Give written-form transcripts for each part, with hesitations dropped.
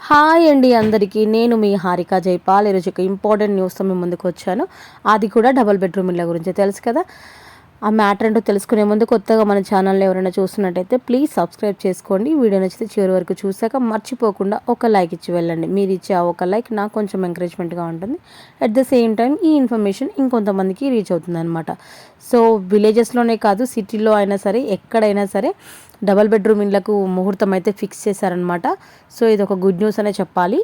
Hi అండి అందరికీ. నేను మీ హారిక జైపాల్. ఈరోజు ఒక ఇంపార్టెంట్ న్యూస్తో మేము ముందుకు వచ్చాను. అది కూడా డబుల్ బెడ్రూమ్ ఇళ్ళ గురించి. తెలుసు కదా, ఆ మ్యాటర్ ఏంటో తెలుసుకునే ముందు కొత్తగా మన ఛానల్లో ఎవరైనా చూస్తున్నట్టయితే ప్లీజ్ సబ్స్క్రైబ్ చేసుకోండి. వీడియో నచ్చితే చివరి వరకు చూసాక మర్చిపోకుండా ఒక లైక్ ఇచ్చి వెళ్ళండి. మీరు ఇచ్చే ఆ ఒక లైక్ నాకు కొంచెం ఎంకరేజ్మెంట్గా ఉంటుంది. అట్ ద సేమ్ టైం ఈ ఇన్ఫర్మేషన్ ఇంకొంతమందికి రీచ్ అవుతుంది అనమాట. సో విలేజెస్లోనే కాదు, సిటీలో అయినా సరే, ఎక్కడైనా సరే డబల్ బెడ్రూమ్ ఇళ్లకు ముహూర్తం అయితే ఫిక్స్ చేశారనమాట. సో ఇది ఒక గుడ్ న్యూస్ అనే చెప్పాలి.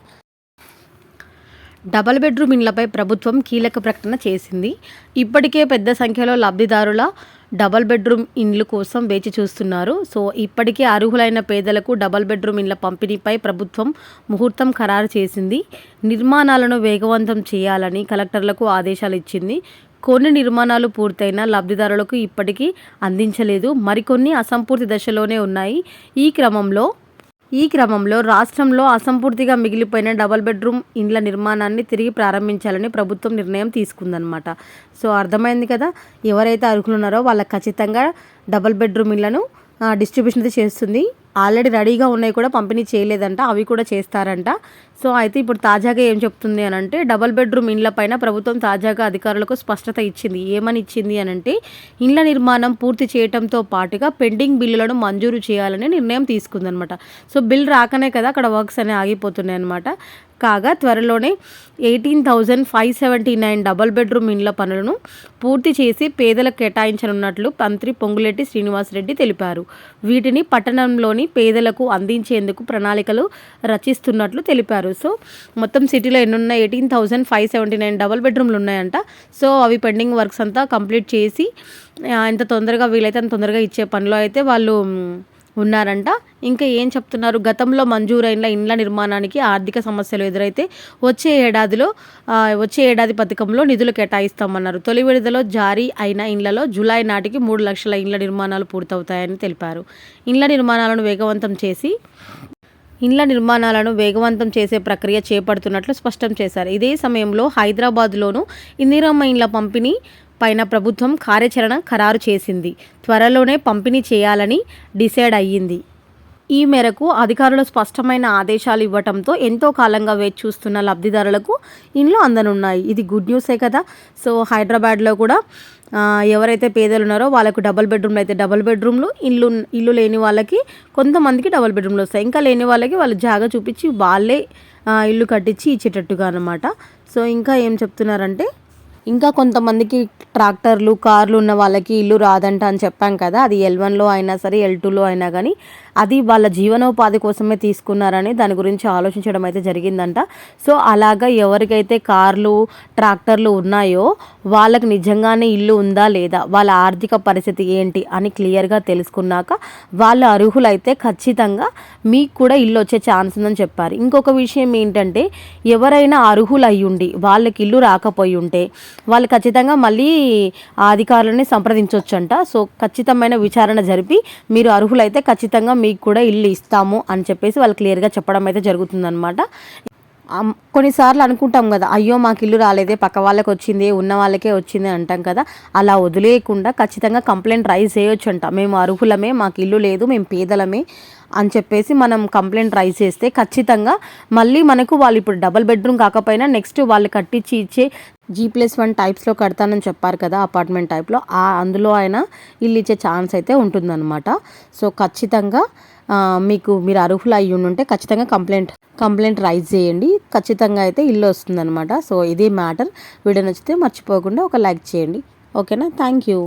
డబల్ బెడ్రూమ్ ఇండ్లపై ప్రభుత్వం కీలక ప్రకటన చేసింది. ఇప్పటికే పెద్ద సంఖ్యలో లబ్ధిదారుల డబల్ బెడ్రూమ్ ఇండ్లు కోసం వేచి చూస్తున్నారు. సో ఇప్పటికే అర్హులైన పేదలకు డబల్ బెడ్రూమ్ ఇండ్ల పంపిణీపై ప్రభుత్వం ముహూర్తం ఖరారు చేసింది. నిర్మాణాలను వేగవంతం చేయాలని కలెక్టర్లకు ఆదేశాలు ఇచ్చింది. కొన్ని నిర్మాణాలు పూర్తయిన లబ్ధిదారులకు ఇప్పటికీ అందించలేదు. మరికొన్ని అసంపూర్తి దశలోనే ఉన్నాయి. ఈ క్రమంలో రాష్ట్రంలో అసంపూర్తిగా మిగిలిపోయిన డబల్ బెడ్రూమ్ ఇండ్ల నిర్మాణాన్ని తిరిగి ప్రారంభించాలని ప్రభుత్వం నిర్ణయం తీసుకుందనమాట. సో అర్థమైంది కదా, ఎవరైతే అర్హులు ఉన్నారో వాళ్ళకి ఖచ్చితంగా డబల్ బెడ్రూమ్ ఇళ్లను డిస్ట్రిబ్యూషన్ అయితే చేస్తుంది. ఆల్రెడీ రెడీగా ఉన్నాయి కూడా పంపిణీ చేయలేదంట, అవి కూడా చేస్తారంట. సో అయితే ఇప్పుడు తాజాగా ఏం చెప్తుంది అని అంటే, డబల్ బెడ్రూమ్ ఇండ్ల పైన ప్రభుత్వం తాజాగా అధికారులకు స్పష్టత ఇచ్చింది. ఏమని ఇచ్చింది అని అంటే, ఇండ్ల నిర్మాణం పూర్తి చేయడంతో పాటుగా పెండింగ్ బిల్లులను మంజూరు చేయాలని నిర్ణయం తీసుకుందనమాట. సో బిల్ రాకనే కదా అక్కడ వర్క్స్ అనేవి ఆగిపోతున్నాయి అనమాట. కాగా త్వరలోనే 18,579 డబల్ బెడ్రూమ్ ఇండ్ల పనులను పూర్తి చేసి పేదలకు కేటాయించనున్నట్లు మంత్రి పొంగులేటి శ్రీనివాసరెడ్డి తెలిపారు. వీటిని పట్టణంలోని పేదలకు అందించేందుకు ప్రణాళికలు రచిస్తున్నట్లు తెలిపారు. సో మొత్తం సిటీలో ఎన్నున్న 18,579 డబల్ బెడ్రూమ్లు ఉన్నాయంట. సో అవి పెండింగ్ వర్క్స్ అంతా కంప్లీట్ చేసి ఎంత తొందరగా వీలైతే అంత తొందరగా ఇచ్చే పనిలో అయితే వాళ్ళు ఉన్నారంట. ఇంకా ఏం చెప్తున్నారు, గతంలో మంజూరైన ఇండ్ల నిర్మాణానికి ఆర్థిక సమస్యలు ఎదురైతే వచ్చే ఏడాది పథకంలో నిధులు కేటాయిస్తామన్నారు. తొలి విడతలో జారీ అయిన ఇండ్లలో జూలై నాటికి 3 లక్షల ఇండ్ల నిర్మాణాలు పూర్తవుతాయని తెలిపారు. ఇండ్ల నిర్మాణాలను వేగవంతం చేసే ప్రక్రియ చేపడుతున్నట్లు స్పష్టం చేశారు. ఇదే సమయంలో హైదరాబాద్లోనూ ఇందిరమ్మ ఇండ్ల పంపిణీ పైన ప్రభుత్వం కార్యాచరణ ఖరారు చేసింది. త్వరలోనే పంపిణీ చేయాలని డిసైడ్ అయ్యింది. ఈ మేరకు అధికారులు స్పష్టమైన ఆదేశాలు ఇవ్వడంతో ఎంతో కాలంగా వేచి చూస్తున్న లబ్ధిదారులకు ఇండ్లు అందనున్నాయి. ఇది గుడ్ న్యూసే కదా. సో హైదరాబాద్లో కూడా ఎవరైతే పేదలు ఉన్నారో వాళ్ళకు డబల్ బెడ్రూమ్లు అయితే డబల్ బెడ్రూమ్లు, ఇల్లు లేని వాళ్ళకి కొంతమందికి డబల్ బెడ్రూమ్లు వస్తాయి. ఇంకా లేని వాళ్ళకి వాళ్ళు జాగా చూపించి వాళ్ళే ఇల్లు కట్టించి ఇచ్చేటట్టుగా అన్నమాట. సో ఇంకా ఏం చెప్తున్నారంటే, ఇంకా కొంతమందికి ట్రాక్టర్లు, కార్లు ఉన్న వాళ్ళకి ఇల్లు రాదంట అని చెప్పాం కదా. అది L1లో అయినా సరే, L2లో అయినా కానీ అది వాళ్ళ జీవనోపాధి కోసమే తీసుకున్నారని దాని గురించి ఆలోచించడం అయితే జరిగిందంట. సో అలాగా ఎవరికైతే కార్లు, ట్రాక్టర్లు ఉన్నాయో వాళ్ళకి నిజంగానే ఇల్లు ఉందా లేదా, వాళ్ళ ఆర్థిక పరిస్థితి ఏంటి అని క్లియర్గా తెలుసుకున్నాక వాళ్ళ అర్హులైతే ఖచ్చితంగా మీకు కూడా ఇల్లు వచ్చే ఛాన్స్ ఉందని చెప్పారు. ఇంకొక విషయం ఏంటంటే, ఎవరైనా అర్హులు అయ్యుండి వాళ్ళకి ఇల్లు రాకపోయి ఉంటే వాళ్ళు ఖచ్చితంగా మళ్ళీ ఆ అధికారులని సంప్రదించవచ్చంట. సో ఖచ్చితమైన విచారణ జరిపి మీరు అర్హులైతే ఖచ్చితంగా మీకు కూడా ఇల్లు ఇస్తాము అని చెప్పేసి వాళ్ళు క్లియర్గా చెప్పడం అయితే జరుగుతుందన్నమాట. కొన్నిసార్లు అనుకుంటాం కదా, అయ్యో మాకు ఇల్లు రాలేదే, పక్క వాళ్ళకి వచ్చింది, ఉన్న వాళ్ళకే వచ్చింది అంటాం కదా. అలా వదిలేయకుండా ఖచ్చితంగా కంప్లైంట్ రైజ్ చేయొచ్చు అంట. మేము అర్హులమే, మాకు ఇల్లు లేదు, మేము పేదలమే అని చెప్పేసి మనం కంప్లైంట్ రైజ్ చేస్తే ఖచ్చితంగా మళ్ళీ మనకు వాళ్ళు ఇప్పుడు డబల్ బెడ్రూమ్ కాకపోయినా నెక్స్ట్ వాళ్ళు కట్టించి ఇచ్చే G+1 టైప్స్లో కడతానని చెప్పారు కదా, అపార్ట్మెంట్ టైప్లో, అందులో అయినా ఇల్లు ఇచ్చే ఛాన్స్ అయితే ఉంటుందన్నమాట. సో ఖచ్చితంగా మీరు అర్హులు అయ్యి ఉంటే ఖచ్చితంగా కంప్లైంట్ రైజ్ చేయండి. ఖచ్చితంగా అయితే ఇల్లు వస్తుందన్నమాట. సో ఇది మ్యాటర్. వీడియో నచ్చితే మర్చిపోకుండా ఒక లైక్ చేయండి. ఓకేనా? Thank you.